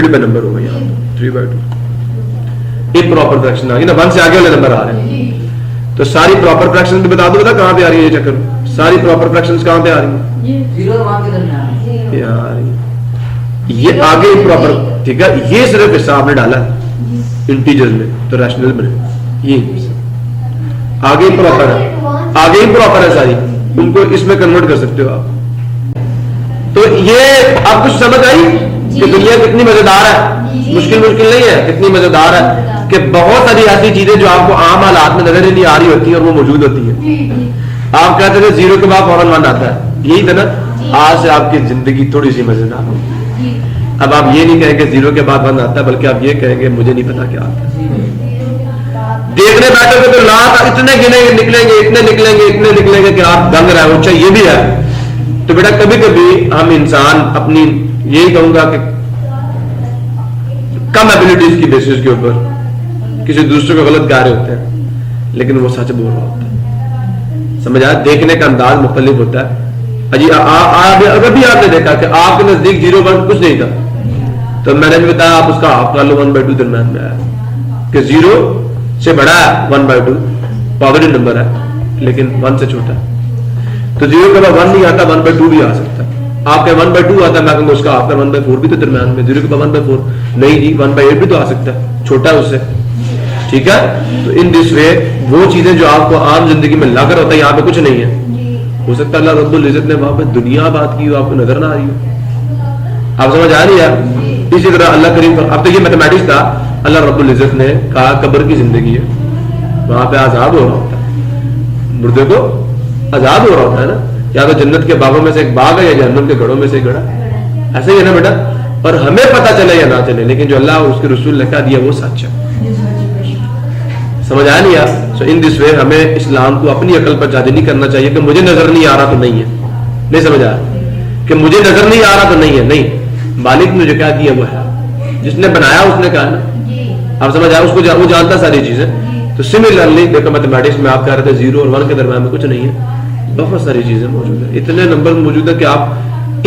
Mid पे number होगा यहाँ 3/2। एक प्रॉपर फ्रैक्शन आ गई ना, 1 से आगे वाले नंबर आ रहे हैं। तो सारी प्रॉपर फ्रैक्शन भी बता दो, बता कहां पे आ रही है ये चक्कर, सारी प्रॉपर फ्रैक्शंस कहां पे आ रही है, यार ये आगे प्रॉपर, ठीक है, ये सिर्फ हिस्सा आपने डाला इंटीजर में, तो रैशनल में ये आगे ही प्रॉपर है, आगे ही प्रॉपर है सारी, उनको इसमें कन्वर्ट कर सकते हो आप। तो ये आप कुछ समझ आई कि दुनिया कितनी मजेदार है, मुश्किल नहीं है, कितनी मजेदार है कि बहुत सारी ऐसी चीजें जो आपको आम हालात में नजर ही नहीं आ रही होती है और वो मौजूद होती है। आप कहते थे 0 के बाद फौरन 1 आता है, यही था ना, आज से आपकी जिंदगी थोड़ी सी मजेदार हो। अब आप ये नहीं कहेंगे 0 के बाद 1 आता है, बल्कि आप ये कहेंगे मुझे नहीं पता क्या आता है। देखने बैठोगे तो लाख इतने गिनेंगे निकलेंगे, इतने निकलेंगे कि आप दंग रहे हो। अच्छा ये भी है, तो बेटा कभी कभी हम इंसान अपनी, यही कहूंगा कि कम एबिलिटीज की बेसिस के ऊपर किसी दूसरे को गलत गा रहे होते हैं, लेकिन वो सच बोल रहा होता है। समझ आया, देखने का अंदाज मुख्तलिफ होता है। अजी अगर भी आपने देखा कि आपके नजदीक 0/1 कुछ नहीं था, तो मैंने भी बताया आप उसका हाफ कर लो, 1/2 दरम्यान में आया कि 0 से बड़ा है 1/2 पॉजिटिव नंबर है, लेकिन 1 से छोटा है। तो 0 के बाद 1 नहीं आता, 1/2 भी आ सकता है। आपके 1/2 आता है, मैं कहूंगा उसका आपका 1/4 भी तो दरम्यान में, 0 के बाद 1/4 नहीं जी, 1/8 भी तो आ सकता है, छोटा है उससे, ठीक है। तो इन दिस वे वो चीजें जो आपको आम जिंदगी में लग रहा होता है यहाँ पे कुछ नहीं है, हो सकता है अल्लाह रब्बुल इज्जत ने वहां पे दुनिया बात की हो, आपको नजर ना आ रही हो। आप समझ आ रही है? इसी तरह अल्लाह करीम, अब तो ये मैथमेटिक्स था, अल्लाह रब्बुल इज्जत ने कहा कब्र की जिंदगी है, वहां पे आजाद हो रहा होता है, मुर्दे को आजाद हो रहा होता है ना, या तो जन्नत के बागों में से एक बाग है या जहन्नम के घड़ों में से एक घड़ा, ऐसे ही है ना बेटा। और हमें पता चले या ना चले, लेकिन जो अल्लाह और उसके रसूल ने कहा दिया वो सच है। समझ आया नहीं यार? सो इन दिस वे हमें इस्लाम को अपनी अकल पर जारी नहीं करना चाहिए कि मुझे नजर नहीं आ रहा तो नहीं है, नहीं समझ आया कि मुझे नजर नहीं आ रहा तो नहीं है, नहीं, मालिक ने जो क्या दिया वो है, जिसने बनाया उसने कहा ना, आप समझ आया, उसको वो जानता सारी चीजें। तो सिमिलरली देखो मैथमेटिक्स में आप कह रहे थे 0 और 1 के दरम्यान में कुछ नहीं है, बहुत सारी चीजें मौजूद है, इतने नंबर मौजूद है कि आप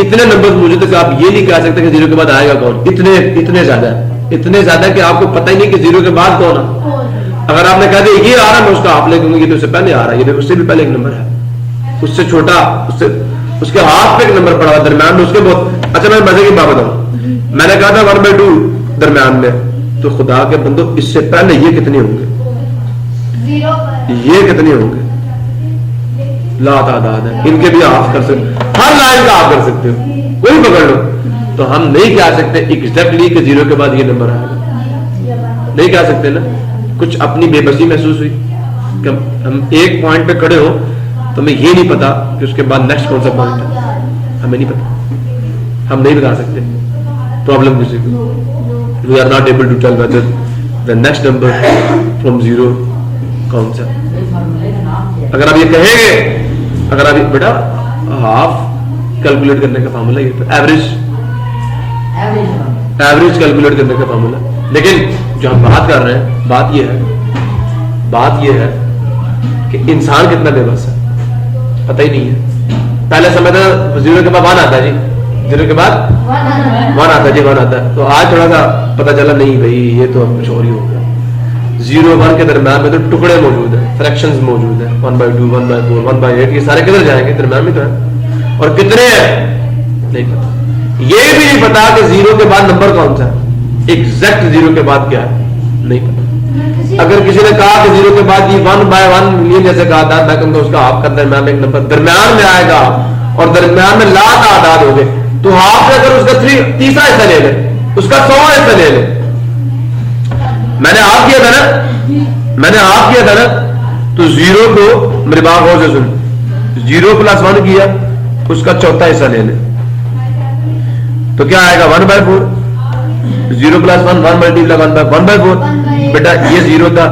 इतने नंबर मौजूद है कि आप ये नहीं कह सकते कि 0 के बाद आएगा कौन, इतने ज्यादा कि आपको पता ही नहीं कि 0 के बाद कौन है। अगर आपने कहा ये आ रहा है, मैं उसका आप लेंगे, ये तो उससे पहले आ रहा है, ये उससे भी पहले एक नंबर है, उससे छोटा, उसके हाथ पे एक नंबर पड़ा हुआ दरम्यान में उसके बहुत। अच्छा मैं मजे की बात बताऊं, मैंने कहा था 1/2 दरम्यान में, तो खुदा के बंदो इससे पहले ये कितने होंगे, ये कितने होंगे, लातादाद है, इनके भी आप कर सकते, हर लाइन का आप कर सकते हो, कोई पकड़ लो। तो हम नहीं कह सकते एग्जैक्टली कि 0 के बाद ये नंबर आएगा, नहीं कह सकते ना। कुछ अपनी बेबसी महसूस हुई कि हम एक पॉइंट पे खड़े हो तो हमें ये नहीं पता कि उसके बाद नेक्स्ट कौन सा पॉइंट है, हमें नहीं पता, हम नहीं बता सकते प्रॉब्लम किसी को। We are not able to tell whether the next number from 0 कौन सा। अगर आप ये कहेंगे, अगर आप बेटा हाफ कैलकुलेट करने का फार्मूला ये, तो एवरेज कैलकुलेट करने का फार्मूला, लेकिन जो हम बात कर रहे हैं, बात यह है कि इंसान कितना बेबस है पता ही नहीं है। पहले समय था 0 के बाद 1 आता है जी, 0 के बाद 1 आता है जी, 1 आता है। तो आज थोड़ा सा पता चला नहीं भाई ये तो अब कुछ और ही हो गया। 0 1 के दरम्यान में तो टुकड़े मौजूद है, फ्रैक्शंस मौजूद है, 1/2 1/4 1/8, ये सारे किधर जाएंगे, दरम्यान में तो है। और कितने हैं नहीं पता, ये भी नहीं पता कि 0 के बाद नंबर कौन सा है, एग्जैक्ट 0 के बाद क्या है नहीं पता। अगर किसी ने कहा कि 0 के बाद ये 1/1 मिलियन जैसे कहा था, मैं कहूंगा उसका हाफ का दरम्यान में एक नंबर दरम्यान में आएगा और दरम्यान में लातादाद हो गए, तो हाफ में अगर उसका तीसरा हिस्सा ले ले, उसका 100वां हिस्सा ले ले। मैंने हाफ किया था ना, तो 0 को मेरे बाप गौर से सुन, 0 + 1 किया, उसका चौथा हिस्सा ले ले, तो क्या आएगा 1/4। 0 + 1 1 × 1/4। बेटा ये 0 था,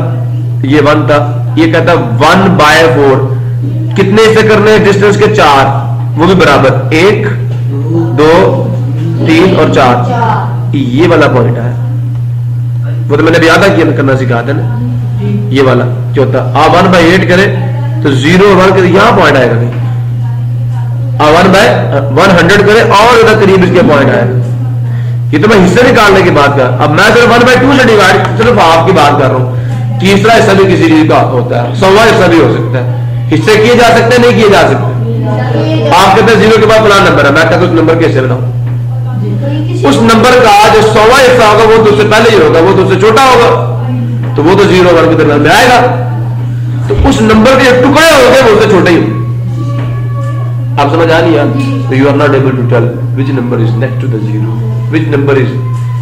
ये 1 था, ये कहता 1/4। कितने हिस्से करने हैं डिस्टेंस के 4, वो भी बराबर 1 2 3 और 4, ये वाला पॉइंट है, वो तो मैंने भी आधा किया करना सिखा था ना, ये वाला चौथा। आप 1/8 करें तो 0 और 1 करे, यहां पॉइंट आएगा कहीं, 1/100 करें और ज्यादा करीब इसके पॉइंट आएगा, ये तो मैं हिस्से निकालने की बात कर, अब मैं सिर्फ 1/2 से डिवाइड सिर्फ हाफ की बात कर रहा हूँ। तीसरा हिस्सा भी किसी चीज का होता है, 100वां हिस्सा भी हो सकता है। हिस्से किए जा सकते हैं, नहीं किए जा सकते। आप कहते हैं 0 के बाद फलाना नंबर है, मैं कहता हूँ उस नंबर के हिस्से बनाऊं, उस नंबर का जो 100वां हिस्सा होगा वो तो उससे पहले ही होगा, वो तो उससे छोटा होगा, तो वो तो 0 1 के दरम्यान में आएगा। तो उस नंबर के टुकड़े होंगे वो उससे छोटे ही होंगे। आप समझ आ लिया? तो you are not able to tell which number is next to the 0, which number is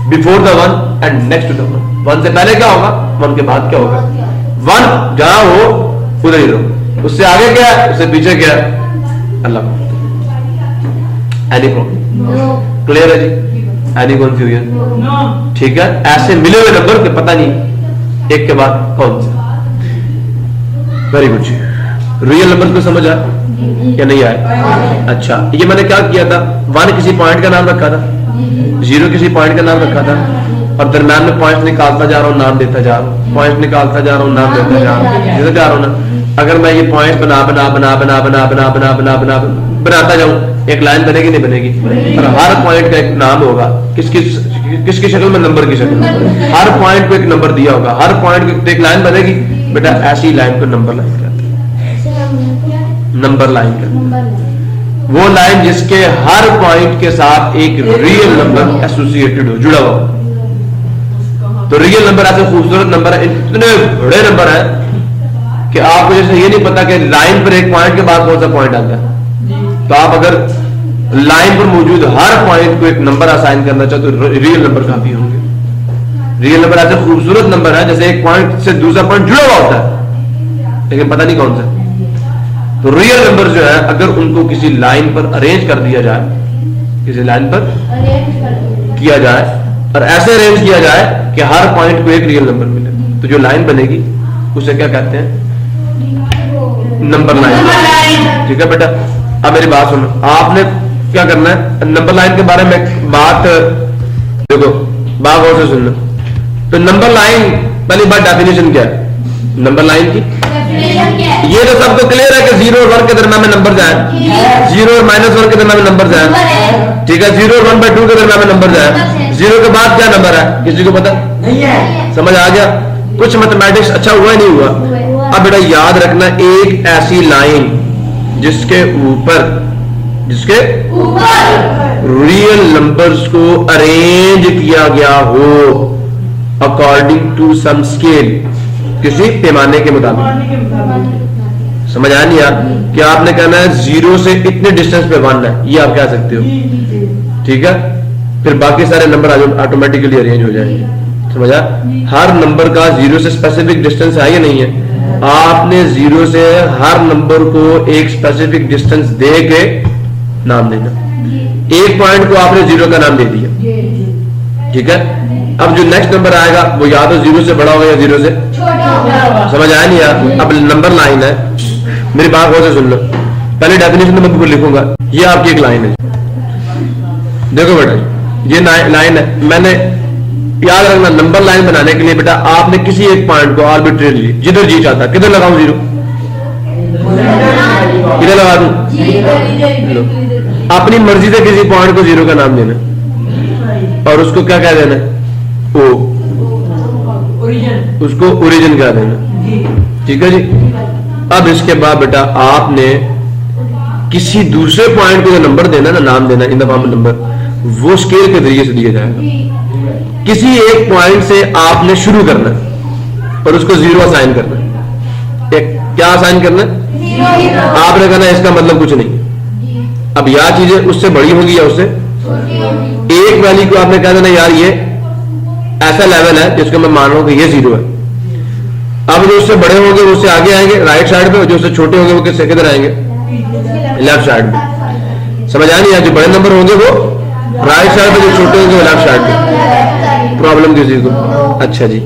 before the 1 and next to the 1। 1 से पहले क्या होगा, 1 के बाद क्या होगा। 1 जहां हो उधर ही रहो, उससे आगे क्या है, उससे पीछे क्या है, अल्लाह। Any problem? क्लियर है जी? Any confusion? ठीक है। ऐसे मिले हुए नंबर के पता नहीं एक के बाद कौन सा। वेरी गुड जी। रियल नंबर को समझ आया या नहीं आया? अच्छा, ये मैंने क्या किया था, 1 किसी पॉइंट का नाम रखा था, 0 किसी पॉइंट का नाम रखा था, और दरम्यान में पॉइंट निकालता जा रहा हूँ, नाम देता जा रहा हूँ, पॉइंट निकालता जा रहा हूँ, नाम देता जा रहा हूँ, देता जा रहा हूँ ना। अगर मैं ये पॉइंट बना बना बना बना बना बना बना बना बना बनाता जाऊं, एक लाइन बनेगी नहीं बनेगी? और हर पॉइंट का एक नाम होगा, किसकी शक्ल में, नंबर की शक्ल में। हर पॉइंट को एक नंबर दिया होगा, हर पॉइंट को एक लाइन बनेगी। बेटा ऐसी लाइन को नंबर लाइन कहते हैं, नंबर लाइन कहते हैं। वो लाइन जिसके हर पॉइंट के साथ एक रियल नंबर एसोसिएटेड हो, जुड़ा हुआ। तो रियल नंबर ऐसे खूबसूरत नंबर है, इतने बड़े नंबर है कि आपको जैसे ये नहीं पता कि लाइन पर एक पॉइंट के बाद कौन सा पॉइंट आता है। तो आप अगर लाइन पर मौजूद हर पॉइंट को एक नंबर असाइन करना चाहते तो रियल नंबर काफी होंगे। रियल नंबर ऐसे खूबसूरत नंबर है जैसे एक पॉइंट से दूसरा पॉइंट जुड़ा हुआ होता है लेकिन पता नहीं कौन सा। तो रियल नंबर जो है अगर उनको किसी लाइन पर अरेंज कर दिया जाए, किसी लाइन पर किया जाए और ऐसे अरेंज किया जाए कि हर पॉइंट को एक रियल नंबर मिले, तो जो लाइन बनेगी उसे क्या कहते हैं, नंबर लाइन। ठीक है बेटा, अब मेरी बात सुनो, आपने क्या करना है, नंबर लाइन के बारे में बात देखो, बात गौर से सुनना। तो नंबर लाइन पहली बात डेफिनेशन क्या है नंबर लाइन की? ये तो सबको क्लियर है कि 0 और 1 के दरम्यान में नंबर जाए, 0 और -1 के दरम्यान में नंबर जाए। ठीक है, 0 और 1/2 के दरम्यान में नंबर जाए। 0 के बाद क्या नंबर है किसी को पता नहीं है? समझ आ गया? कुछ मैथमेटिक्स अच्छा हुआ ही नहीं हुआ। अब बेटा याद रखना, एक ऐसी लाइन जिसके ऊपर रियल नंबर्स को अरेंज किया गया हो अकॉर्डिंग टू सम स्केल, किसी पैमाने के मुताबिक। समझ आया नहीं यार? क्या आपने कहना है 0 से इतने डिस्टेंस पे 1 है, ये आप कह सकते हो। ठीक है, फिर बाकी सारे नंबर ऑटोमेटिकली अरेंज हो जाएंगे। समझा? हर नंबर का 0 से स्पेसिफिक डिस्टेंस है या नहीं है? आपने 0 से हर नंबर को एक स्पेसिफिक डिस्टेंस दे के नाम देना। एक पॉइंट को आपने 0 का नाम दे दिया। ठीक है, अब जो नेक्स्ट नंबर आएगा वो या तो 0 से बड़ा होगा या 0 से छोटा। समझ आया नहीं यार? अब नंबर लाइन है, मेरी बात गौर से सुन लो। पहले डेफिनेशन में मैं लिखूंगा, ये आपकी एक लाइन है। देखो बेटा, ये लाइन है। मैंने याद रखना, नंबर लाइन बनाने के लिए बेटा आपने किसी एक पॉइंट को आर्बिट्रेरली जिधर जी चाहता, किधर लगाऊं 0, किधर लगा दूं? अपनी मर्जी से किसी पॉइंट को 0 का नाम देना और उसको क्या कह देना, ओ, उसको ओरिजिन कह देना। ठीक है जी। अब इसके बाद बेटा आपने किसी दूसरे पॉइंट को जो नंबर देना ना, नाम देना इन द फॉर्म नंबर, वो स्केल के जरिए से दिया जाएगा। किसी एक पॉइंट से आपने शुरू करना और उसको 0 असाइन करना। क्या असाइन करना? आपने कहना इसका मतलब कुछ नहीं। अब या चीजें उससे बड़ी होगी या उससे एक वैल्यू को आपने कह देना यार ये ऐसा लेवल है जिसको मैं मान रहा हूं कि ये 0 है। अब जो उससे बड़े होंगे वो उससे आगे आएंगे राइट साइड पे, जो उससे छोटे होंगे वो किससे किधर आएंगे, लेफ्ट साइड पे। समझ आया नहीं? जो बड़े नंबर होंगे वो राइट साइड पे, जो छोटे होंगे वो लेफ्ट साइड पे। प्रॉब्लम किसी को? अच्छा जी।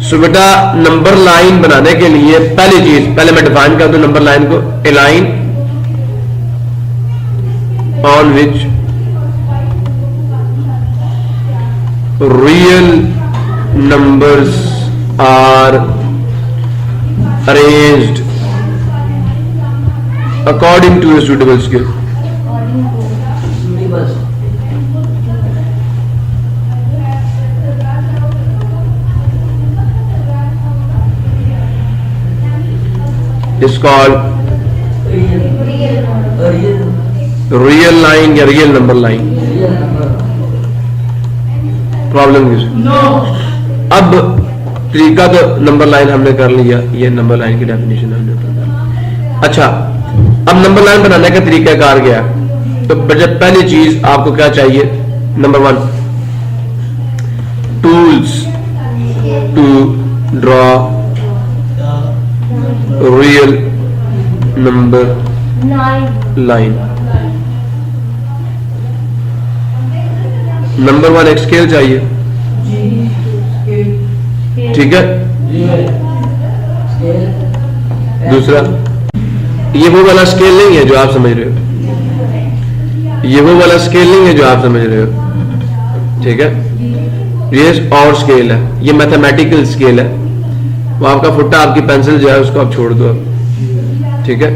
सो बेटा नंबर लाइन बनाने के लिए पहली चीज, पहले मैं डिफाइन कर दूं नंबर लाइन को, a line on which real numbers are arranged according to a suitable scale. Is called real line या रियल नंबर लाइन। प्रॉब्लम अब तरीका तो नंबर लाइन हमने कर लिया, ये नंबर लाइन की डेफिनेशन हमने पता। अच्छा, अब नंबर लाइन बनाने का तरीका कार गया। तो पहली चीज आपको क्या चाहिए? Number 1, tools to draw real number line. Number 1 एक स्केल चाहिए, ठीक है। दूसरा, ये वो वाला स्केल नहीं है जो आप समझ रहे हो, ये वो वाला स्केल नहीं है जो आप समझ रहे हो, ठीक है। ये और स्केल है, ये मैथमेटिकल स्केल है। वो आपका फुट्टा, आपकी पेंसिल जो है उसको आप छोड़ दो अब, ठीक है।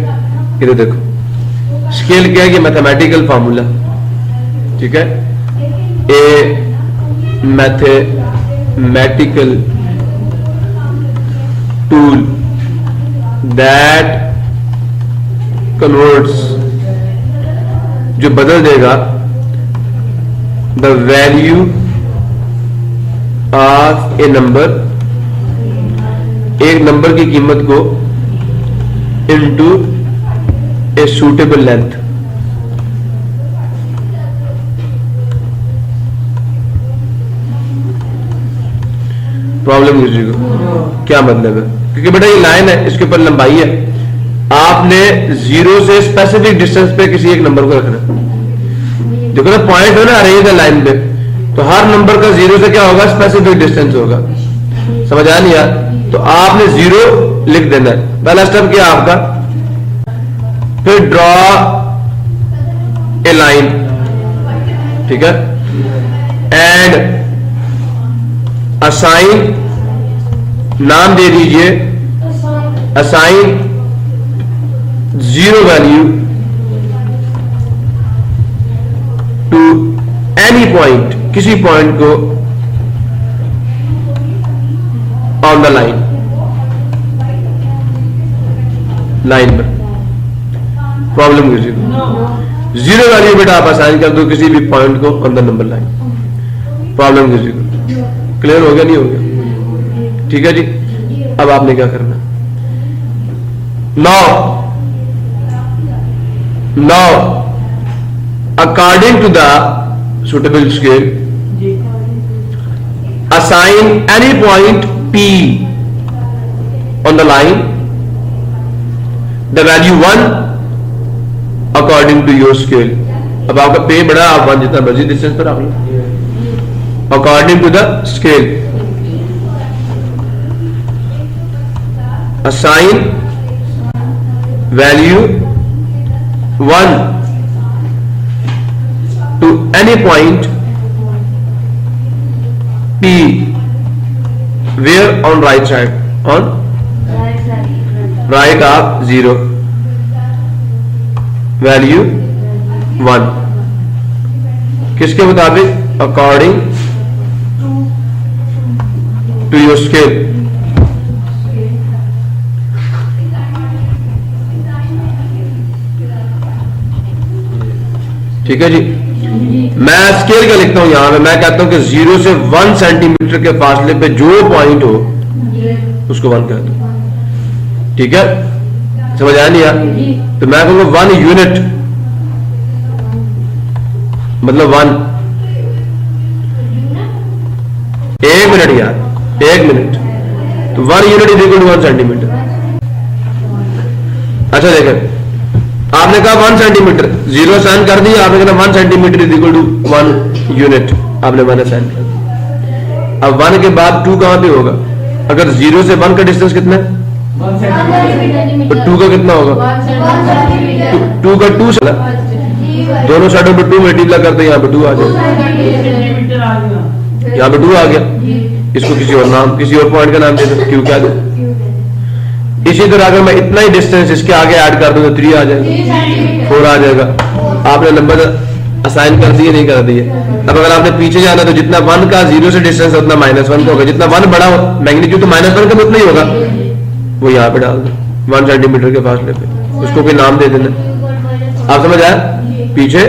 इधर देखो, स्केल क्या है? ये मैथमेटिकल फार्मूला, ठीक है। ए मैथमेटिकल टूल दैट कन्वर्ट्स, जो बदल देगा the value of A number, एक नंबर की कीमत को into a suitable length. Problem किसी को क्या मतलब है? क्योंकि बेटा ये लाइन है, इसके ऊपर लंबाई है, आपने 0 से स्पेसिफिक डिस्टेंस पे किसी एक नंबर को रखना। देखो ना, पॉइंट है ना अरेंज है लाइन पे, तो हर नंबर का 0 से क्या होगा? स्पेसिफिक डिस्टेंस होगा। समझ आ नहीं यार? तो आपने 0 लिख देना है, पहला स्टेप क्या आपका। फिर ड्रॉ ए लाइन, ठीक है, एंड असाइन, नाम दे दीजिए assign 0 value to any point, किसी पॉइंट को ऑन द लाइन, लाइन पर। प्रॉब्लम किसी को 0 वैल्यू बेटा आप असाइन कर दो किसी भी पॉइंट को on the number line. Problem किसी को क्लियर हो गया? नहीं हो गया? ठीक है जी। अब आपने क्या करना? Now according to the suitable scale assign any point P on the line the value 1 according to your scale। अब आपका पे बड़ा, आप 1 जितना मर्जी डिस्टेंस पर आप लो, according to the scale assign value 1 to any point P where on right side, on right of 0 value 1 किसके मुताबिक? according to your scale। ठीक है जी। मैं स्केल का लिखता हूं यहां पे, मैं कहता हूं कि 0 से 1 सेंटीमीटर के फासले पे जो पॉइंट हो उसको 1 कह दो, ठीक है। समझ आया नहीं यार? तो मैं कहूंगा 1 यूनिट मतलब 1, 1 मिनट यार, 1 मिनट, तो 1 unit is equal to 1 centimetre. अच्छा देखें, आपने कहा 1 सेंटीमीटर, 0 साइन कर दिया, आपने कहा 1 centimetre is equal to 1 unit, आपने 1 साइन कर दिया। अब 1 के बाद 2 कहां पे होगा? अगर 0 से 1 का डिस्टेंस कितना है? 1 सेंटीमीटर। तो 2 का कितना होगा? 2 का 2 चला, दोनों साइडों पे 2 मल्टीप्लाई करते हैं, यहाँ पे 2 आ जाएगा, यहाँ पे 2 आ गया। इसको किसी और नाम, किसी और पॉइंट का नाम दे दो, क्यों क्या दे। इसी तरह अगर मैं इतना ही डिस्टेंस इसके आगे ऐड कर दूं तो 3 आ जाएगा, 4 आ जाएगा। आपने नंबर असाइन कर दिए, नहीं कर दिए। अब अगर आपने पीछे जाना तो जितना 1 का 0 से डिस्टेंस उतना -1 का होगा, जितना 1 बड़ा मैग्नीट्यूड तो -1 का भी उतना ही होगा, वो यहाँ पे डाल दो। 1 सेंटीमीटर के फासले पे, उसको कोई नाम दे देना। आप समझ आया? पीछे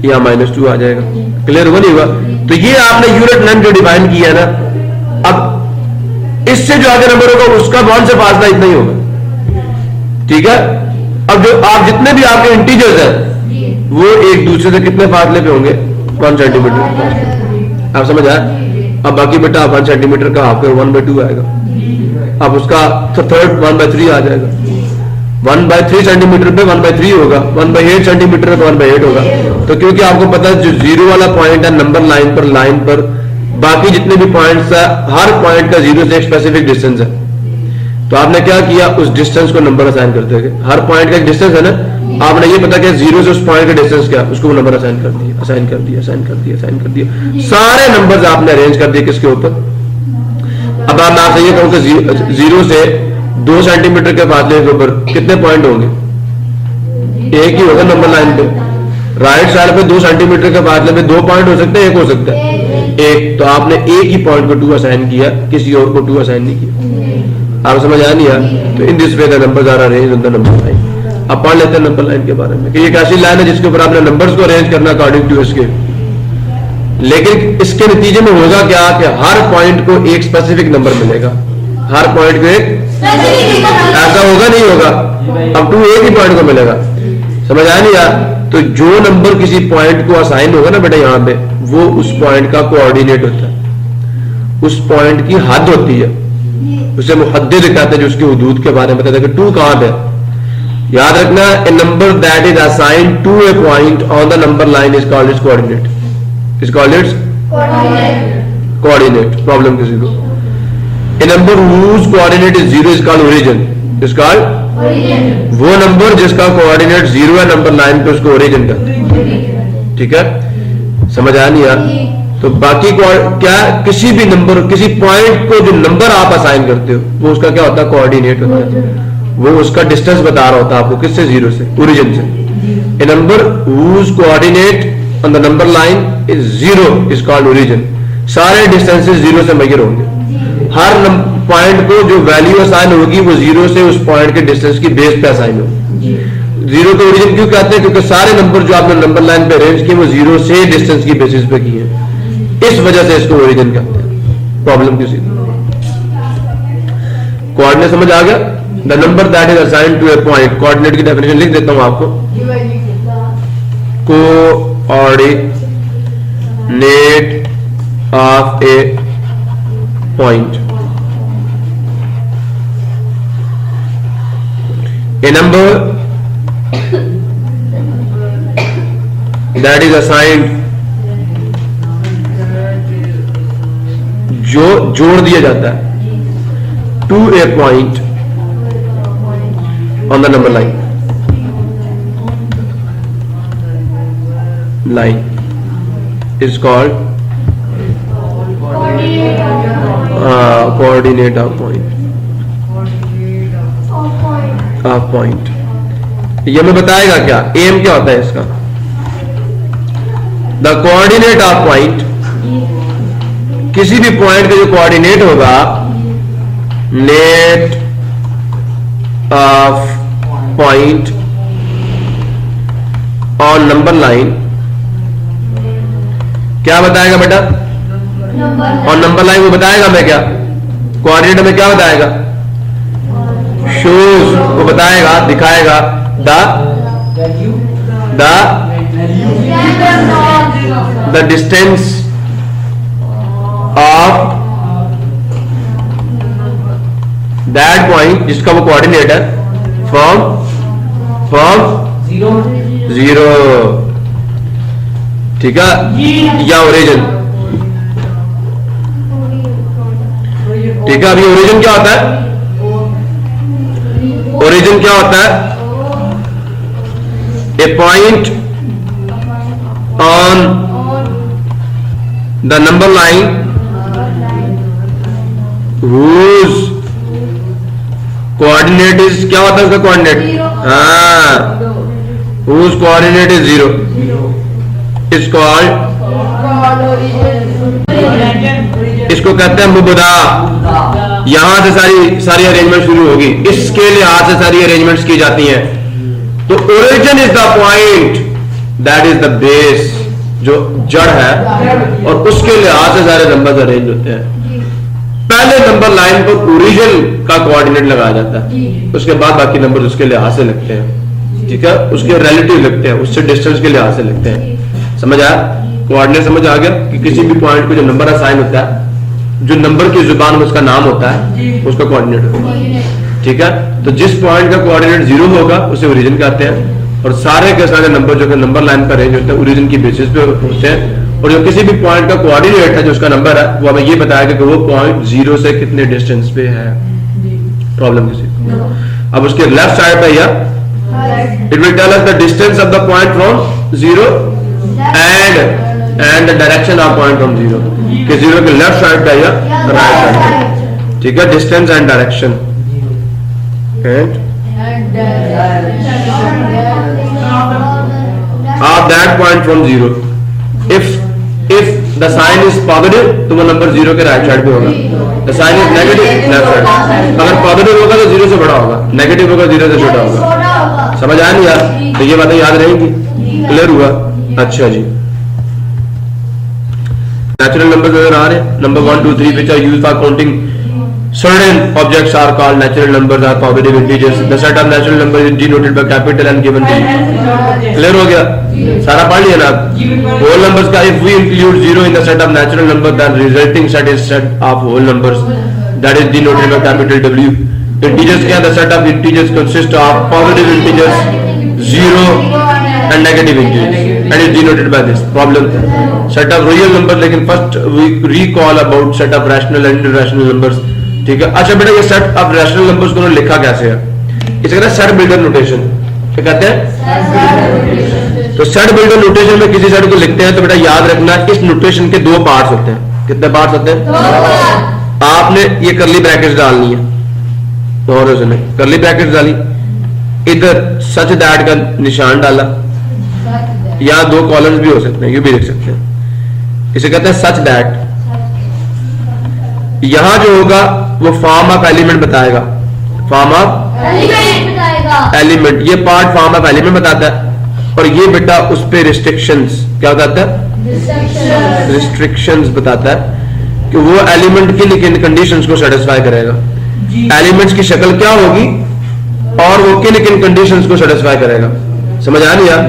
यहाँ -2 आ जाएगा। क्लियर हुआ नहीं हुआ? तो ये आपने यूनिट लेंथ जो डिफाइन किया है ना, अब इससे जो आगे नंबर होगा उसका बॉन्ड से फासला इतना ही होगा। ठीक है? अब जो आप जितने भी आपके इंटीजर्स हैं वो एक दूसरे से कितने फासले पे होंगे? 1 सेंटीमीटर। आप समझ आया? अब बाकी बेटा 1 सेंटीमीटर का आपके 1/2 आएगा। अब उसका थर्ड 1/3 आ जाएगा। 1/3 सेंटीमीटर पे 1/3 होगा, 1/8 सेंटीमीटर पे 1/8 होगा। तो क्योंकि आपको पता है जो जीरो वाला पॉइंट है नंबर लाइन पर बाकी जितने भी पॉइंट्स है हर पॉइंट का जीरो से एक स्पेसिफिक डिस्टेंस है। तो आपने क्या किया? उस डिस्टेंस को नंबर असाइन करते गए। हर पॉइंट का एक डिस्टेंस है ना, आपने ये पता किया जीरो से उस पॉइंट का डिस्टेंस क्या, उसको नंबर असाइन कर दिया, असाइन कर दिया, असाइन कर दिया, असाइन कर दिया। सारे नंबर्स आपने अरेंज कर दिए किसके ऊपर? अब मैं आपसे ये कहूं कि जीरो से 2 सेंटीमीटर के फासले के ऊपर कितने पॉइंट होंगे? एक ही होगा नंबर लाइन पे। राइट साइड पे 2 सेंटीमीटर के फासले पे 2 पॉइंट हो सकते हैं, एक हो सकता है एक। तो आपने एक ही पॉइंट को 2 असाइन किया, किसी और को 2 असाइन नहीं किया। आप समझ आया नहीं आया? तो in this way the numbers are arranged on the number line. अब पढ़ लेते हैं नंबर लाइन के बारे में कि ये कैसी लाइन है जिसके ऊपर आपने नंबर्स को अरेंज करना अकॉर्डिंग टू इसके। लेकिन इसके नतीजे में होगा क्या कि हर पॉइंट को एक स्पेसिफिक नंबर मिलेगा। हर पॉइंट को एक ऐसा होगा नहीं होगा? अब 2 एक ही पॉइंट को मिलेगा। समझ आया नहीं यार? तो जो नंबर किसी पॉइंट को असाइन होगा ना बेटा यहाँ पे, वो उस पॉइंट का कोऑर्डिनेट होता है, उस पॉइंट की हद होती है, उसे मुहद्दिद कहते हैं, जो उसकी हुदूद के बारे में बताते हैं कि 2 कहां पे। याद रखना, a number that is assigned to a point on the number line is called its coordinate. Is called its coordinate. Problem किसी को? A number whose coordinate is 0 is called origin. Is called वो number जिसका coordinate 0 है number line पे, उसको origin कहते हैं। ठीक है? समझ आया नहीं यार? तो बाकी क्या, किसी भी नंबर, किसी पॉइंट को जो नंबर आप असाइन करते हो वो उसका क्या होता है? कोऑर्डिनेट होता है। वो उसका डिस्टेंस बता रहा होता है आपको, किससे? 0 से, ओरिजिन से। A number whose coordinate on the number line is 0 is called origin. सारे डिस्टेंसेस 0 से मेजर होंगे। हर पॉइंट को जो वैल्यू असाइन होगी वो 0 से उस पॉइंट के डिस्टेंस की बेस पे असाइन होगी। 0 को ओरिजिन क्यों कहते हैं? क्योंकि सारे नंबर जो आपने नंबर लाइन पे अरेंज किए वो 0 से डिस्टेंस की बेसिस पे किए हैं, इस वजह से इसको ओरिजिन कहते हैं। प्रॉब्लम किसी कोऑर्डिनेट समझ आ गया? The number that is assigned to a point. Coordinate की डेफिनेशन लिख देता हूं आपको। Coordinate of a point, a number that is assigned, जो जोड़ दिया जाता है to a point on the number line is called coordinate of point. Point ये हमें बताएगा क्या? एम क्या होता है इसका? द कोऑर्डिनेट ऑफ पॉइंट, किसी भी पॉइंट का जो कोऑर्डिनेट होगा, net of point on number line, क्या बताएगा बेटा? ऑन नंबर लाइन वो बताएगा मैं क्या? कोऑर्डिनेट में क्या बताएगा? शोज, वो बताएगा, दिखाएगा the distance of that point, जिसका वो कोऑर्डिनेट है, फ्रॉम 0, ठीक है, या ओरिजिन। ठीक है, अभी ओरिजिन क्या होता है? ओरिजिन क्या होता है? A point on the number line whose coordinate is, क्या होता है उसका कोऑर्डिनेट? हाँ, whose coordinate is 0 is called, इसको कहते हैं मुबदा। यहां से सारी अरेंजमेंट शुरू होगी, इसके लिहाज से सारी अरेंजमेंट्स की जाती हैं। तो origin is the point, that is the base, जो जड़ है, और उसके लिहाज से सारे नंबर अरेंज होते हैं। पहले नंबर लाइन पर ओरिजिन का कोऑर्डिनेट लगाया जाता है, उसके बाद बाकी नंबर उसके लिहाज से लगते हैं, ठीक है, उसके रिलेटिव लगते हैं, उससे डिस्टेंस के लिहाज से लगते हैं। समझ आया? कोऑर्डिनेट समझ आ गया कि किसी भी पॉइंट को जो नंबर असाइन होता है, जो नंबर की जुबान में उसका नाम होता है, उसका कोऑर्डिनेट होता है, ठीक है। तो जिस पॉइंट का कोऑर्डिनेट 0 होगा उसे ओरिजिन कहते हैं, और सारे के सारे नंबर जो कि नंबर लाइन पर रेंज होते हैं ओरिजिन की बेसिस पे होते हैं। और जो किसी भी पॉइंट का कोऑर्डिनेट है, जो उसका नंबर है, वो हमें ये बताएगा कि वो पॉइंट 0 से कितने डिस्टेंस पे है। प्रॉब्लम किसी को? अब उसके लेफ्ट साइड पे या it will tell us the distance of the point from 0 and the direction of point from 0, कि 0 के लेफ्ट साइड पे या राइट साइड पे, ठीक है। Distance and direction of that point from 0. If the sign is positive तो वो number 0 के राइट साइड पे होगा, the sign is negative left side. अगर पॉजिटिव होगा तो 0 से बड़ा होगा, नेगेटिव होगा 0 से छोटा होगा। समझ आया नहीं यार? तो ये बातें याद रहेंगी, क्लियर हुआ? अच्छा जी, नेचुरल नंबर नजर आ रहे हैं। Number 1 2 3 which are used for counting certain objects are called natural numbers, are positive integers. The set of natural numbers is denoted by capital and given to you. Clear हो गया? सारा पढ़ लिया ना? whole numbers का if we include 0 in the set of natural numbers, then resulting set is set of whole numbers, that is denoted by capital W. Integers क्या? The set of integers consist of positive integers, 0 and negative integers, and is denoted by this. Problem set of real numbers, लेकिन first we recall about set of rational and irrational numbers, ठीक है। अच्छा बेटा, ये set of rational numbers को लिखा कैसे है? इसे कहते हैं सेट बिल्डर नोटेशन। क्या कहते हैं? तो सेट बिल्डर नोटेशन में किसी सेट को लिखते हैं तो बेटा याद रखना, इस नोटेशन के 2 पार्ट्स होते हैं। कितने पार्ट्स होते हैं? आपने ये करली ब्रैकेट्स डालनी है, और उसने करली ब्रैकेट्स डाली, इधर सच दैट का निशान डाला, या 2 कॉलम्स भी हो सकते हैं, ये भी लिख सकते हैं। इसे कहते हैं सच दैट। यहां जो होगा वो फॉर्म ऑफ एलिमेंट बताएगा, फॉर्म ऑफ एलिमेंट, ये पार्ट फॉर्म ऑफ एलिमेंट बताता है, और ये बेटा उस पे रिस्ट्रिक्शंस क्या बताता है? रिस्ट्रिक्शंस बताता है कि वो एलिमेंट किन किन कंडीशंस को सेटिस्फाई करेगा, एलिमेंट्स की शक्ल क्या होगी, और वो किन किन कंडीशंस को सेटिस्फाई करेगा। समझ आ नहीं यार?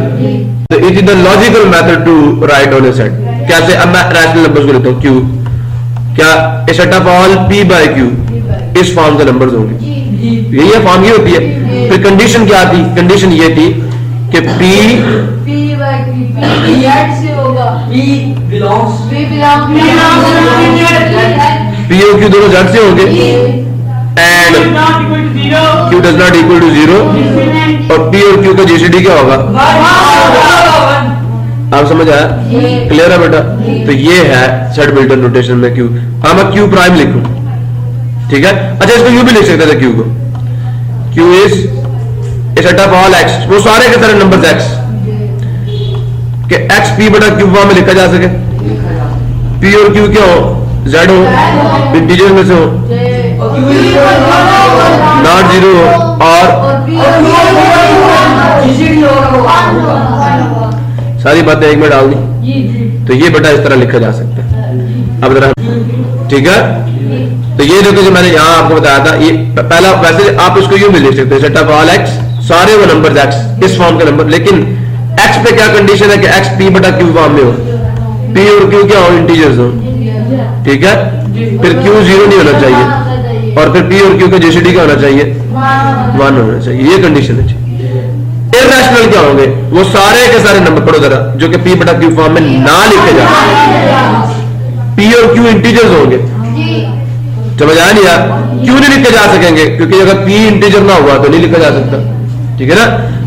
तो it is the logical method to write on a set. कैसे? अब मैं रैशनल नंबर्स को लेता हूं, क्यू, क्या a set of all p by q इस फॉर्म के नंबर्स होंगे, यही है फॉर्म, ये होती है। फिर कंडीशन क्या थी? कंडीशन ये थी कि p और q दोनों z से होंगे, and q does not equal to 0, और p और q का जीसीडी क्या होगा? आप समझ आया? क्लियर है बेटा? तो ये है सेट बिल्डर नोटेशन में क्यू। हाँ, मैं क्यू प्राइम लिखूं, ठीक है। अच्छा, इसको यू भी लिख सकते थे, क्यू को, Q is a set of all x, वो सारे के सारे नंबर्स एक्स के एक्स पी बटा क्यू फॉर्म में लिखा जा सके। पी और क्यू क्या हो? जेड हो, इंटीजर में से हो, नॉट 0 हो, और सारी बातें एक में डाल दी, तो ये बेटा इस तरह लिखा जा सकता है। अब जरा, ठीक है। तो ये देखो जो मैंने यहाँ आपको बताया था, ये पहला, वैसे आप इसको यूं भी लिख सकते हैं, सेट ऑफ ऑल एक्स, सारे वो नंबर्स एक्स, इस फॉर्म के नंबर, लेकिन एक्स पे क्या कंडीशन है कि एक्स पी बटा क्यू फॉर्म में हो, पी और क्यू क्या हो? इंटीजर्स हो, ठीक है। फिर क्यू 0 नहीं होना चाहिए, और फिर पी और क्यू का जीसीडी क्या होना चाहिए? 1 होना चाहिए, ये कंडीशन है। इर्रेशनल क्या होंगे? वो सारे के सारे नंबर, पढ़ो जरा, जो कि p बटा q फॉर्म में ना लिखे जाते, p और q इंटीजर्स होंगे। समझ आया नहीं यार? क्यों नहीं लिखे जा सकेंगे? क्योंकि अगर p इंटीजर ना हुआ तो नहीं लिखा जा सकता, ठीक है ना।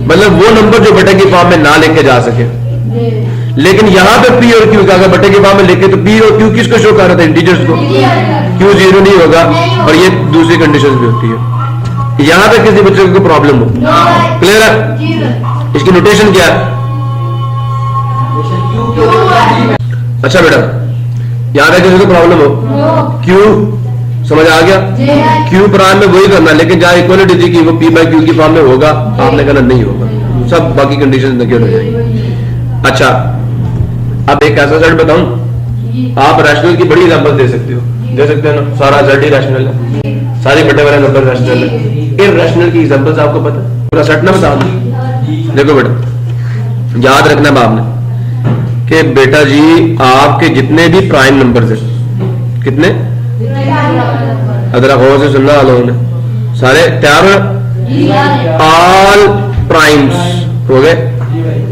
मतलब वो नंबर जो बटे की फॉर्म में ना लिखे जा सके, लेकिन यहां पे p और q का अगर बटे की फॉर्म में लिखे तो p और q किसको शो कर रहा था? इंटीजर्स को। q 0 नहीं होगा, और ये दूसरी कंडीशन भी होती है। यहां पे किसी बच्चे को प्रॉब्लम हो, क्लियर है? इसकी नोटेशन क्या है? अच्छा बेटा, यहां पे किसी को प्रॉब्लम हो, क्यू समझ आ गया? क्यू प्राइम में वही करना, लेकिन जहां इक्वलिटी थी कि वो पी बाई क्यू की फॉर्म में होगा, आपने कहना नहीं होगा, सब बाकी कंडीशन नेगेट हो जाएगी। अच्छा, अब एक ऐसा सेट बताऊं, आप रैशनल की बड़ी एग्जांपल दे सकते हो, दे सकते हो ना, सारा सेट ही रैशनल है, सारी बटे वाले नंबर रैशनल है। इरैशनल की एग्जांपल्स आपको पता, पूरा सेट ना बता दूं। देखो बेटा, याद रखना बाप ने कि बेटा जी आपके जितने भी प्राइम नंबर्स हैं, कितने, अदर गौर से सुनना वालों ने, सारे तैयार हो, ऑल प्राइम्स हो गए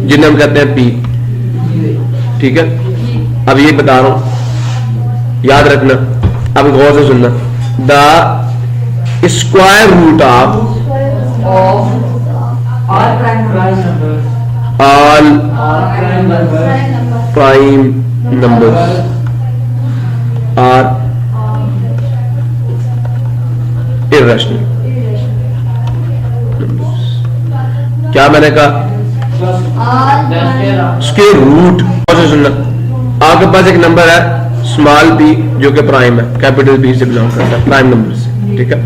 जिन्हें हम कहते हैं पी, ठीक है। अब ये बता रहा हूं, याद रखना, अब गौर से सुनना, the square root of all prime numbers are irrational numbers. क्या मैंने कहा? स्क्वायर रूट से सुनना, आपके पास एक नंबर है स्मॉल पी जो कि प्राइम है, कैपिटल पी से बिलोंग करता है, प्राइम नंबर से, ठीक है।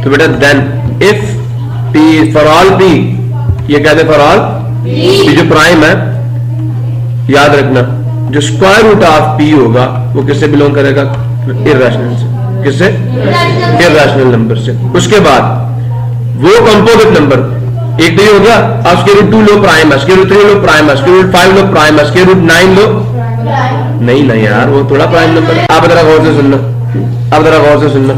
तो बेटा then if P for all P, ये कहते फॉर ऑल पी जो प्राइम है, याद रखना जो स्क्वायर रूट ऑफ पी होगा वो किससे बिलोंग करेगा? इरैशनल से। किससे? इरैशनल नंबर से। उसके बाद वो कंपोजिट नंबर, एक तो ये हो गया, अब स्क्वायर रूट 2 लो प्राइम है, स्क्वायर रूट 3 लो प्राइम है, स्क्वायर रूट 5 लो प्राइम है, स्क्वायर रूट 9 लो नहीं यार, वो थोड़ा प्राइम नंबर है। आप जरा गौर से सुनना, आप जरा गौर से सुनना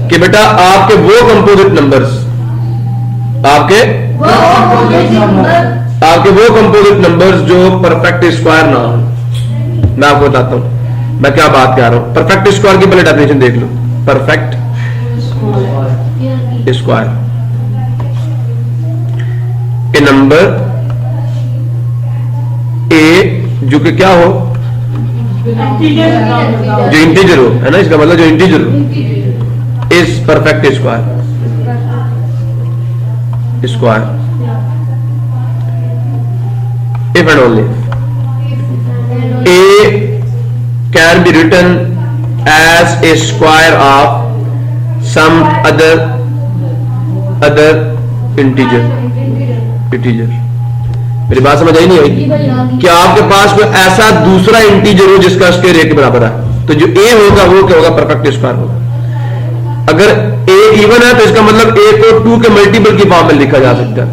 कि बेटा आपके वो कंपोजिट नंबर्स, आपके वो कंपोजिट नंबर्स जो परफेक्ट स्क्वायर ना हो, मैं आपको बताता हूं मैं क्या बात कर रहा हूं। परफेक्ट स्क्वायर की पहले डेफिनेशन देख लो। Perfect square, a number a जो कि क्या हो, जो इंटीजर हो, है ना, इसका मतलब जो इंटीजर हो is perfect square. Square if and only a can be written as a square of some other integer। मेरी बात समझ आई नहीं आई? क्या आपके पास कोई ऐसा दूसरा इंटीजर हो जिसका स्क्वायर a के बराबर है, तो जो a होगा वो क्या होगा? परफेक्ट स्क्वायर होगा। अगर a इवन है तो इसका मतलब a को 2 के मल्टीपल की फॉर्म में लिखा जा सकता है।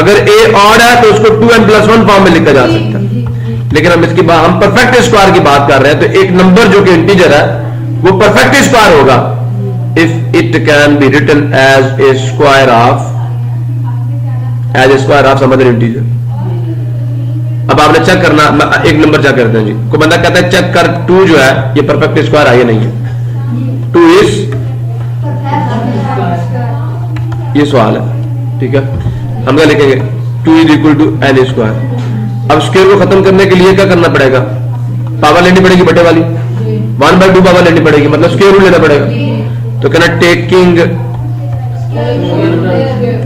अगर a ऑड है तो उसको 2n+1 फॉर्म में लिखा जा सकता है। लेकिन हम इसकी बात, हम परफेक्ट स्क्वायर की बात कर रहे हैं, तो एक नंबर जो कि इंटीजर है वो परफेक्ट स्क्वायर होगा if it can be written as a square of some other integer. अब आपने चेक करना, एक नंबर चेक करते हैं जी, कोई बंदा कहता है चेक कर 2 जो है ये परफेक्ट स्क्वायर है या नहीं है। 2 इज, ये सवाल है, ठीक है। हम क्या लिखेंगे? 2 is equal to N square. अब स्क्वायर को खत्म करने के लिए क्या करना पड़ेगा? पावर लेनी पड़ेगी बटे वाली, 1/2 पावर लेनी पड़ेगी, मतलब स्क्वायर रूट लेना पड़ेगा। तो कहना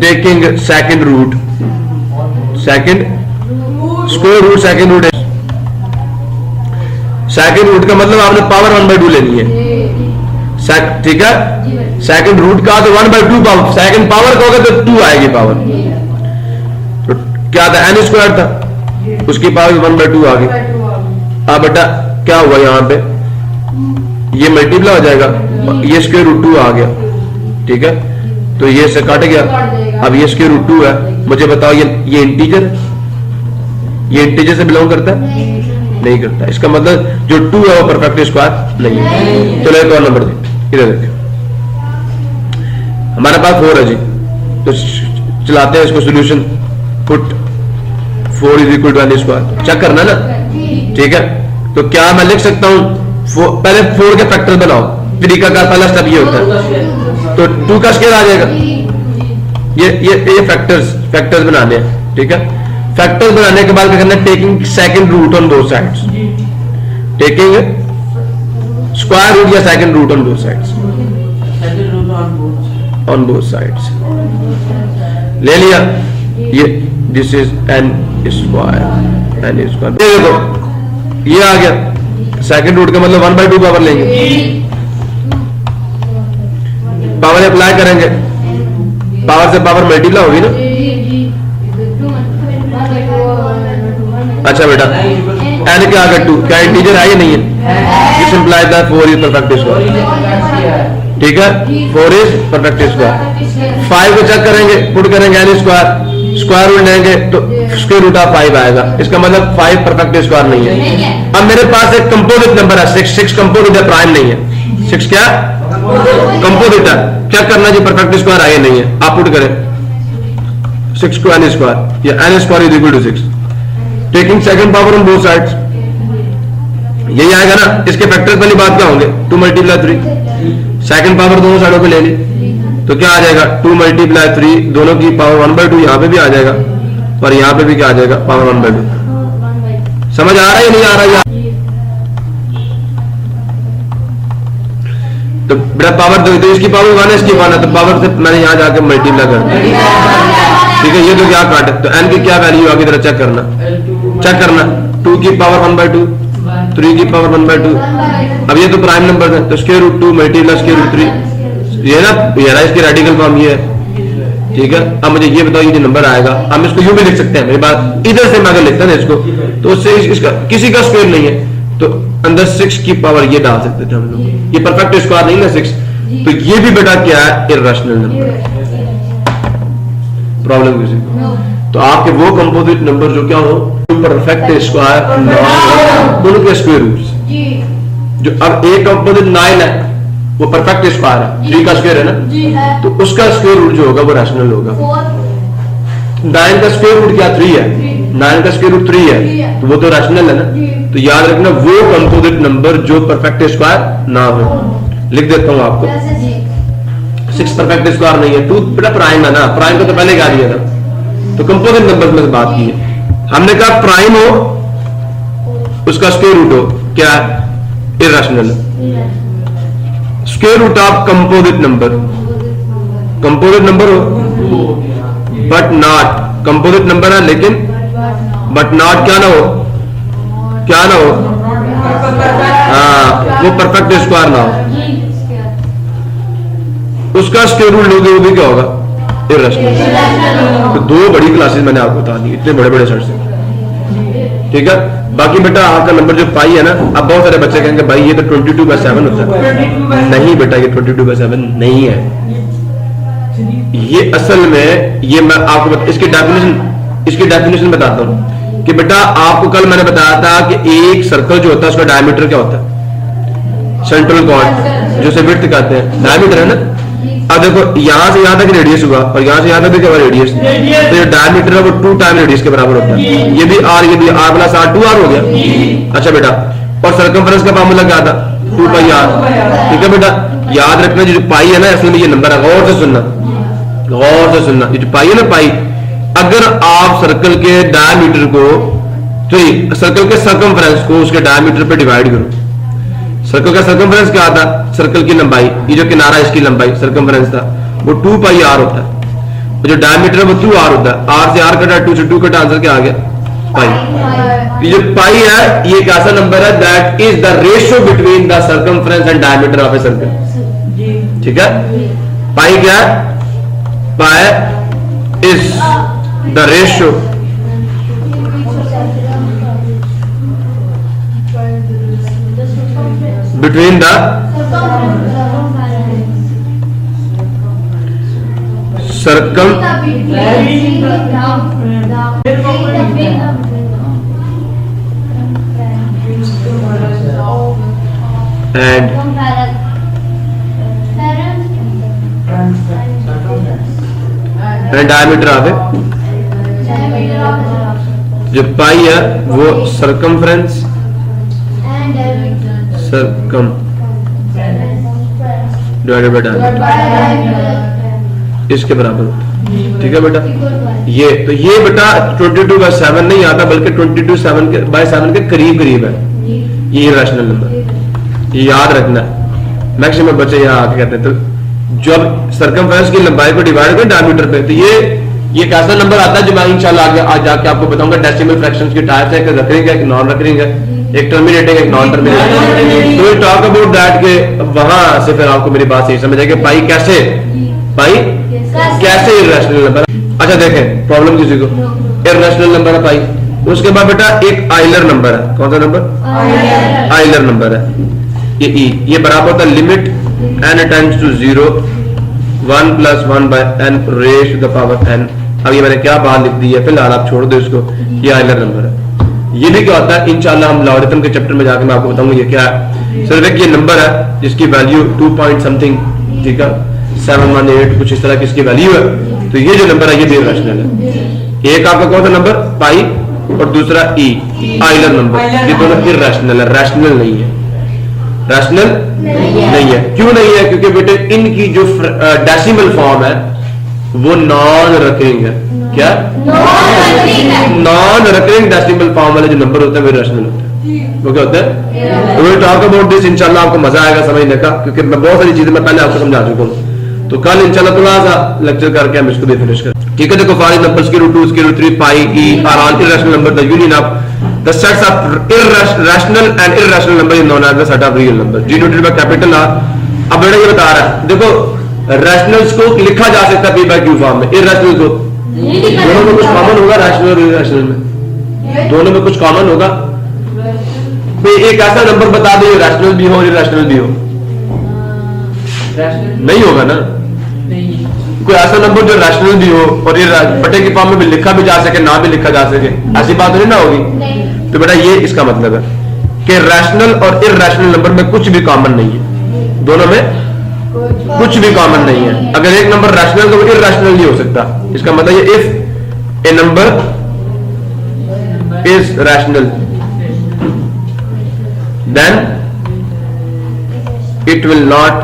taking second root, second square root, second root है, सेकंड रूट का मतलब आपने पावर 1/2 लेनी है, ठीक है। सेकंड रूट का तो 1/2 पावर, सेकंड पावर का होगा तो 2 आएगी पावर। तो क्या था? n स्क्वायर था, उसकी पावर 1/2 आ गई। अब बेटा क्या हुआ, यहां पे ये मल्टीप्लाई हो जाएगा, ये स्क्वायर रूट 2 आ गया, ठीक है। तो ये से काट गया, अब ये स्क्वायर रूट 2 है। मुझे बताओ ये इंटीजर, ये इंटीजर से बिलोंग करता है? नहीं करता। इसका मतलब जो 2 है वो परफेक्ट स्क्वायर नहीं है। चलो एक और नंबर दे, इधर देखो, हमारे पास 4 है जी, तो चलाते हैं इसको solution. Put 4 is equal to N square, check करना ना, ठीक है। तो क्या मैं लिख सकता हूं, पहले 4 के फैक्टर बनाओ, तरीका का पहला स्टेप ये होता है। तो 2 का स्क्वायर आ जाएगा, ये फैक्टर्स बनाने हैं, ठीक है। फैक्टर्स बनाने के बाद क्या करना है? Taking second root on both sides, taking square root या second root on both sides, on both sides ले लिया। ये दिस इज एन स्क्वायर, देखो ये आ गया। सेकंड रूट का मतलब 1/2 पावर लेंगे, पावर अप्लाई करेंगे, पावर से पावर मल्टीप्लाई होगी ना। अच्छा बेटा एन के आगे 2 क्या इंटीजर है या नहीं है? This implies that 4 is perfect square. ठीक है 4 इज परफेक्ट स्क्वायर। 5 को चेक करेंगे, पुट करेंगे एन स्क्वायर, स्क्वायर रूट लेंगे तो स्क्वायर रूट ऑफ 5 आएगा। इसका मतलब 5 परफेक्ट स्क्वायर नहीं है। अब मेरे पास एक कंपोजिट नंबर है 6, 6 कंपोजिट है, प्राइम नहीं है। 6 क्या कंपोजिट है, क्या करना जी परफेक्ट स्क्वायर आए नहीं है। आप पुट करें 6 को एन स्क्वायर या N square is equal to 6, taking second power on both sides, यही आएगा ना। इसके फैक्टर्स वाली बात क्या होंगे 2 मल्टीप्लाई 3, सेकंड पावर दोनों साइडों पे ले ली तो क्या आ जाएगा 2 मल्टीप्लाई 3, दोनों की पावर 1/2 यहां पे भी आ जाएगा और यहां पे भी क्या आ जाएगा पावर 1/2। समझ आ रहा है या नहीं आ रहा है? तो बेटा पावर दो, तो इसकी पावर 1 है, इसकी 1 है, तो पावर से मैंने यहां जाके मल्टीप्लाई कर दिया। ठीक है ये तो क्या काटे, तो एन की क्या वैल्यू आगे तरह चेक करना, 2 की पावर 1/2, 3 की पावर 1/2। अब ये तो प्राइम नंबर है तो square root 2 multiply square root 3, ये ना इसकी रेडिकल फॉर्म ये है। ठीक है अब मुझे ये बताओ ये जो नंबर आएगा, हम इसको यूं भी लिख सकते हैं, मेरी बात इधर से मैं अगर लिखता ना इसको तो उससे इसका किसी का स्क्वायर नहीं है तो अंदर 6 की पावर ये डाल सकते थे हम लोग, ये परफेक्ट स्क्वायर नहीं ना 6, तो ये भी बेटा क्या है इर्रेशनल नंबर। प्रॉब्लम किसी को तो आपके वो कंपोजिट नंबर जो क्या हो परफेक्ट स्क्वायर दोनों के स्क्वायर रूट्स, जो अब एक कंपोजिट 9 है वो परफेक्ट स्क्वायर है, 3 का स्क्वायर है ना, तो उसका स्क्वायर रूट जो होगा वो रैशनल होगा। 9 का स्क्वायर रूट क्या 3 है, 9 का स्क्वायर रूट 3 है तो वो तो रैशनल है ना। तो याद रखना वो कंपोजिट नंबर जो परफेक्ट स्क्वायर ना हो। लिख देता हूं आपको 6 परफेक्ट स्क्वायर नहीं है, 2 बेटा प्राइम है ना, प्राइम को तो पहले कहा दिया था। तो कंपोजिट नंबर में बात की है हमने, कहा प्राइम हो उसका स्क्वायर रूट हो क्या irrational, square root of composite number हो बट नॉट कंपोजिट नंबर है लेकिन बट नॉट क्या ना हो हाँ वो परफेक्ट स्क्वायर ना हो, उसका स्क्वायर रूट लोगे वो भी क्या होगा इर्रेशनल। तो 2 बड़ी क्लासेस मैंने आपको बता दी इतने बड़े बड़े सर से। ठीक है बाकी बेटा आपका नंबर जो पाई है ना, अब बहुत सारे बच्चे कहेंगे भाई ये तो 22/7 होता है, नहीं बेटा ये 22/7 नहीं है। ये असल में ये मैं आपको इसकी डेफिनेशन बताता हूं कि बेटा आपको कल मैंने बताया था कि एक सर्कल जो होता है उसका डायमीटर क्या होता है, सेंट्रल कॉर्ड जो से विड्थ कहते हैं डायमीटर है ना। अब देखो यहां से यहां तक रेडियस हुआ और यहां से यहां तक भी क्या रेडियस, तो ये डायमीटर है वो 2 टाइम रेडियस के बराबर होता है। ये भी r ये भी r प्लस r 2r हो गया। अच्छा बेटा और सर्कमफ्रेंस का फार्मूला क्या था 2πr। ठीक है बेटा याद रखना जो पाई है ना असल में ये नंबर है, गौर से सुनना ये जो पाई है ना पाई, अगर आप सर्कल के डायमीटर को तो सर्कल के सर्कमफ्रेंस को उसके डायमीटर पे डिवाइड करो। सर्कल का सर्कमफ्रेंस क्या था, सर्कल की लंबाई, ये जो किनारा इसकी लंबाई सर्कमफ्रेंस था वो 2πr होता है, जो डायमीटर है वो 2r होता है। r से r कटा 2 से 2 कटा आंसर क्या आ गया पाई। ये जो पाई है ये एक ऐसा नंबर है that is the ratio between the circumference and diameter of a circle. ठीक है पाई क्या है, pi is the ratio between the circum and diameter of it। जो पाई है वो सर्कमफ्रेंस डिवाइडेड बाय डायमीटर इसके बराबर होता है। ठीक है बेटा ये तो ये बेटा 22/7 नहीं आता बल्कि 22/7 के करीब है ये इर्रेशनल नंबर, ये याद रखना है। मैक्सिमम बच्चे यहाँ आके कहते हैं तो जब सर्कमफ्रेंस की लंबाई को डिवाइड करें डायमीटर पे तो ये कैसा नंबर आता है जो मैं इंशाल्लाह आगे आज जाके आपको बताऊंगा। डेसिमल फ्रैक्शंस के टाइप्स है, एक रिकरिंग है, एक नॉन रिकरिंग है। एक टर्मिनेटिंग एक नॉन टर्मिनेटिंग। तो टॉक अबाउट दैट के वहां से फिर आपको मेरी बात सही समझ आएगी, पाई कैसे इर्रेशनल नंबर। अच्छा देखें प्रॉब्लम किसी को, इर्रेशनल नंबर है पाई, उसके बाद बेटा एक आइलर नंबर है। कौन सा नंबर? आइलर नंबर है ये ई, ये बराबर होता है limit n tends to 0 1 + 1 / n raise to the power n। अब ये मैंने क्या बात लिख दी है, फिलहाल आप छोड़ दो इसको, ये आइलर नंबर है। ये भी क्या होता है इंशाल्लाह हम लॉगरिथम के चैप्टर में जाकर मैं आपको बताऊंगा ये क्या है। सिर्फ एक ये नंबर है जिसकी वैल्यू 2 पॉइंट समथिंग, ठीक है 718 कुछ इस तरह की इसकी वैल्यू है। तो ये जो नंबर है ये भी इर्रेशनल है। एक आपका कौन सा नंबर पाई और दूसरा ई, आइलर नंबर, ये दोनों इर्रेशनल है, रैशनल नहीं है। रैशनल नहीं है। क्यों नहीं है? क्योंकि बेटे इनकी जो डेसिमल फॉर्म है वो नॉन रिकरिंग है। क्या? नॉन रिकरिंग डेसिमल फॉर्म वाले जो नंबर होते हैं वो रैशनल होते हैं। वो क्या होता है? तो विल टॉक अबाउट दिस, इंशाल्लाह आपको मजा आएगा समझने का, क्योंकि मैं बहुत सारी चीजें मैं पहले आपको समझा चुका हूँ। तो कल इंशाल्लाह थोड़ा सा लेक्चर करके हम इसको भी फिनिश करें, ठीक है। देखो for example √2 √3 pi E R all irrational number, the union of the sets of irrational and irrational number is known as the set of real number, denoted by capital R। अब बेटा ये बता रहा है, देखो रैशनल्स को लिखा जा सकता है p/q फॉर्म में, इर्रेशनल को दोनों में कुछ कॉमन होगा, रैशनल और इर्रेशनल में दोनों में कुछ कॉमन होगा। तो एक ऐसा नंबर बता दो रैशनल भी हो और इर्रेशनल भी हो, नहीं होगा ना। कोई ऐसा नंबर जो रैशनल भी हो और ये बटे की फॉर्म में भी लिखा भी जा सके, ना भी लिखा जा सके, ऐसी बात नहीं ना होगी। तो बेटा ये इसका मतलब है कि रैशनल और इर्रेशनल नंबर में कुछ भी कॉमन नहीं है, दोनों में कुछ भी कॉमन नहीं है। अगर एक नंबर रैशनल तो वो इर्रेशनल नहीं हो सकता। इसका मतलब ये if a number is rational then it will not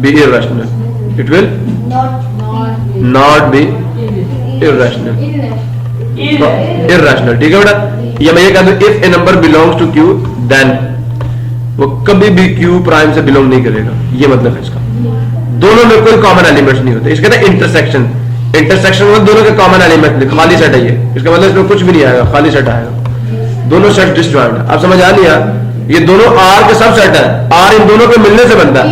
be irrational, it will not be irrational, irrational, ठीक है बेटा। या मैं ये कहता हूं if a number belongs to Q then वो कभी भी क्यू प्राइम से बिलोंग नहीं करेगा, ये मतलब है इसका। दोनों में कोई कॉमन एलिमेंट्स नहीं होते, इसके ना इंटरसेक्शन, इंटरसेक्शन मतलब दोनों के कॉमन एलिमेंट, खाली सेट है ये, इसका मतलब इसमें कुछ भी नहीं आएगा, खाली सेट आएगा, दोनों सेट डिसजॉइंट है। आप समझ आ लिया? ये दोनों आर के सब सेट है, आर इन दोनों के मिलने से बनता है,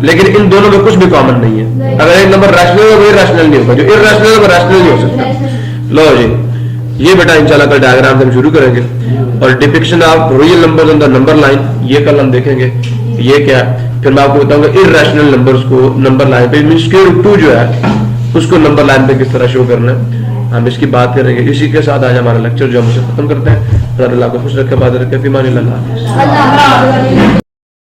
लेकिन इन दोनों में कुछ भी कॉमन नहीं है। अगर एक नंबर रैशनल है वो इर्रेशनल नहीं होगा, जो इर्रेशनल है वो रैशनल नहीं हो सकता। लो जी, ये बेटा इंशाल्लाह कल डायग्राम से हम शुरू करेंगे और depiction of real numbers on the number line, ये कल हम देखेंगे ये क्या है। फिर मैं आपको बताऊंगा इर्रेशनल नंबर्स को नंबर लाइन पे, मींस √2 जो है उसको नंबर लाइन पे किस तरह शो करना है, हम इसकी बात करेंगे। इसी के साथ आज हमारा लेक्चर जो हम उसे खत्म करते हैं। अल्लाह को खुश रखे, बाद रखे, फीमान अल्लाह।